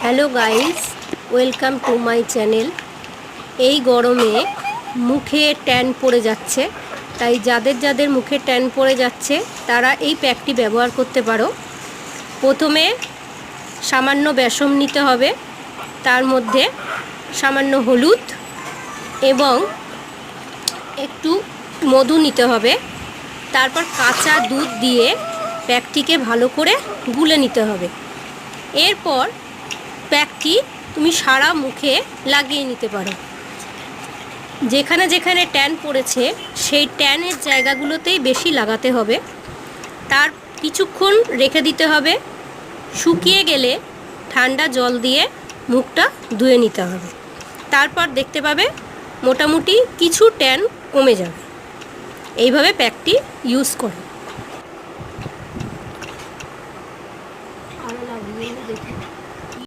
Hello guys, welcome to my channel. এই গরমে মুখে ট্যান পড়ে যাচ্ছে, তাই যাদের যাদের মুখে ট্যান পড়ে যাচ্ছে তারা এই প্যাকটি ব্যবহার করতে পারো। প্রথমে সামান্য বেসন নিতে হবে, তার মধ্যে সামান্য হলুদ এবং একটু মধু নিতে হবে। তারপর কাঁচা দুধ দিয়ে প্যাকটিকে ভালো করে গুলে নিতে হবে। এরপর প্যাকটি তুমি সারা মুখে লাগিয়ে নিতে পারো। যেখানে যেখানে ট্যান পড়েছে সেই ট্যানের জায়গাগুলোতেই বেশি লাগাতে হবে। তার কিছুক্ষণ রেখে দিতে হবে। শুকিয়ে গেলে ঠান্ডা জল দিয়ে মুখটা ধুয়ে নিতে হবে। তারপর দেখতে পাবে মোটামুটি কিছু ট্যান কমে যাবে। এইভাবে প্যাকটি ইউজ করো।